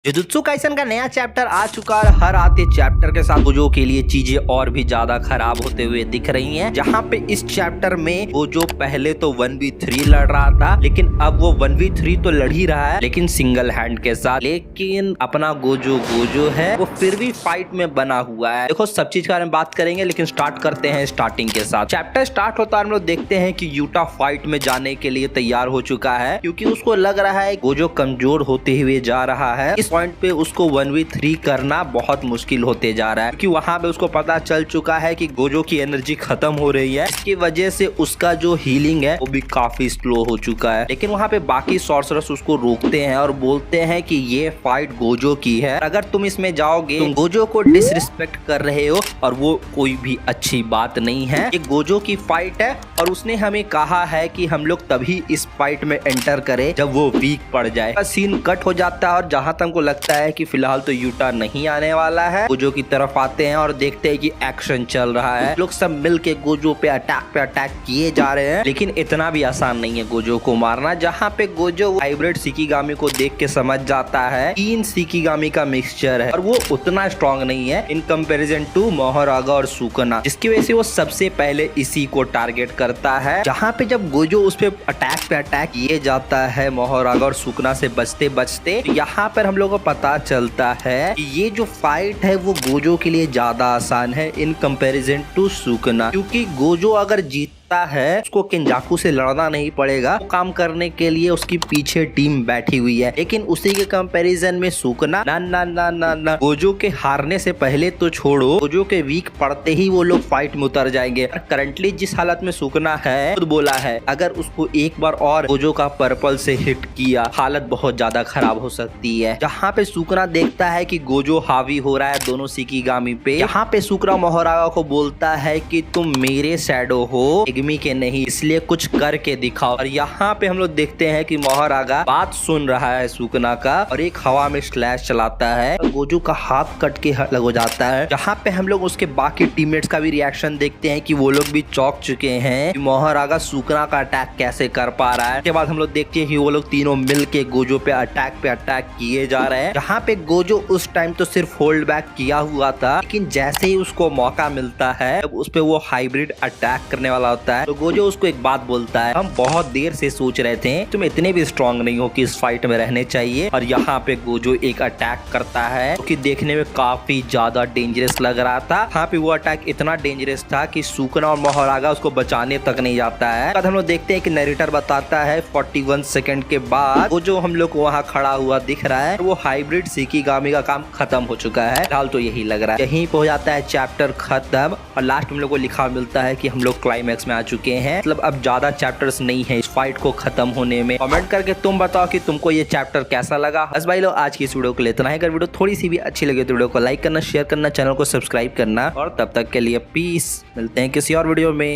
Jujutsu Kaisen का नया chapter आ चुका है। हर आते चैप्टर के साथ गोजो के लिए चीजें और भी ज्यादा खराब होते हुए दिख रही हैं। जहां पे इस चैप्टर में गोजो पहले तो 1v3 लड़ रहा था, लेकिन अब वो 1v3 तो लड़ ही रहा है, लेकिन सिंगल हैंड के साथ। लेकिन अपना गोजो है वो फिर भी फाइट में बना हुआ है। देखो सब चीज के बारे में बात करेंगे, लेकिन स्टार्ट करते हैं स्टार्टिंग के साथ। चैप्टर स्टार्ट होता है, हम लोग देखते हैं कि यूटा फाइट में जाने के लिए तैयार हो चुका है, क्योंकि उसको लग रहा है गोजो कमजोर होते हुए जा रहा है। इस पॉइंट पे उसको 1v3 करना बहुत मुश्किल होते जा रहा है, क्योंकि वहां पे उसको पता चल चुका है कि गोजो की एनर्जी खत्म हो रही है। इसकी वजह से उसका जो हीलिंग है वो भी काफी स्लो हो चुका है। लेकिन वहां पे बाकी सॉर्सरर्स उसको रोकते हैं और बोलते हैं कि ये फाइट गोजो की है, अगर तुम इसमें जाओगे तुम गोजो को डिसरिस्पेक्ट कर रहे हो और वो कोई भी अच्छी बात नहीं है। ये गोजो की फाइट है और उसने हमें कहा है कि हम लोग तभी इस फाइट में एंटर करें जब वो वीक पड़ जाए। सीन कट हो जाता है और जहां तक हमको लगता है कि फिलहाल तो यूटा नहीं आने वाला है। गोजो की तरफ आते हैं और देखते हैं कि एक्शन चल रहा है। लोग सब मिलके गोजो पे अटैक किए जा रहे हैं, लेकिन इतना भी आसान नहीं है गोजो को मारना। जहाँ पे गोजो हाइब्रिड शिकिगामी को देख के समझ जाता है 3 शिकिगामी का मिक्सचर है और वो उतना स्ट्रॉन्ग नहीं है इन कंपैरिजन टू मोहरागा और सुकना, जिसकी वजह से वो सबसे पहले इसी को टारगेट करता है। जहाँ पे जब गोजो उस पे अटैक किए जाता है मोहरागा और सुकना से बचते बचते, तो यहाँ पर हम लोग को पता चलता है कि ये जो फाइट है वो गोजो के लिए ज्यादा आसान है इन कंपैरिजन टू सुकना, क्योंकि गोजो अगर जीत है उसको केंजाकू से लड़ना नहीं पड़ेगा। वो काम करने के लिए उसकी पीछे टीम बैठी हुई है, लेकिन उसी के कंपैरिजन में सुकना ना गोजो के हारने से पहले तो छोड़ो, गोजो के वीक पड़ते ही वो लोग फाइट में उतर जाएंगे। और करंटली जिस हालत में सुकना है, खुद बोला है अगर उसको एक बार और गोजो का पर्पल से हिट किया हालत बहुत ज्यादा खराब हो सकती है। जहाँ पे सुकना देखता है कि गोजो हावी हो रहा है दोनों शिकिगामी पे, यहाँ पे सुकना मोहरागा को बोलता है कि तुम मेरे शैडो हो के नहीं, इसलिए कुछ करके दिखाओ। और यहाँ पे हम लोग देखते हैं कि मोहरागा बात सुन रहा है सुकना का और एक हवा में स्लैश चलाता है और गोजो का हाथ कट के अलग हो जाता है। जहाँ पे हम लोग उसके बाकी टीममेट्स का भी रिएक्शन देखते हैं कि वो लोग भी चौंक चुके हैं कि मोहरागा सुकना का अटैक कैसे कर पा रहा है। उसके बाद हम लोग देखते हैं कि वो लोग तीनों मिल के गोजो पे अटैक किए जा रहे हैं। जहाँ पे गोजो उस टाइम तो सिर्फ होल्ड बैक किया हुआ था, लेकिन जैसे ही उसको मौका मिलता है तब उस पे वो हाइब्रिड अटैक करने वाला होता है। तो गोजो उसको एक बात बोलता है, हम बहुत देर से सोच रहे थे तुम इतने भी स्ट्रांग नहीं हो कि इस फाइट में रहने चाहिए। और यहाँ पे गोजो एक अटैक करता है जो कि देखने में काफी ज्यादा डेंजरस लग रहा था। यहाँ पे वो अटैक इतना डेंजरस था कि सुकना और मोहरागा उसको बचाने तक नहीं जाता है। हम लोग देखते हैं कि नरेटर बताता है 41 सेकंड के बाद गोजो हम लोग को वहाँ खड़ा हुआ दिख रहा है। वो हाइब्रिड शिकिगामी का काम खत्म हो चुका है। फिलहाल तो यही लग रहा है। यहीं पे हो जाता है चैप्टर खत्म और लास्ट हम लोग को लिखा मिलता है कि हम लोग क्लाइमैक्स में आ चुके हैं। मतलब अब ज्यादा चैप्टर्स नहीं है इस फाइट को खत्म होने में। कमेंट करके तुम बताओ कि तुमको ये चैप्टर कैसा लगा। बस भाई लोग आज की इस वीडियो को लेते हैं। अगर वीडियो थोड़ी सी भी अच्छी लगे तो वीडियो को लाइक करना, शेयर करना, चैनल को सब्सक्राइब करना और तब तक के लिए पीस। मिलते हैं किसी और वीडियो में।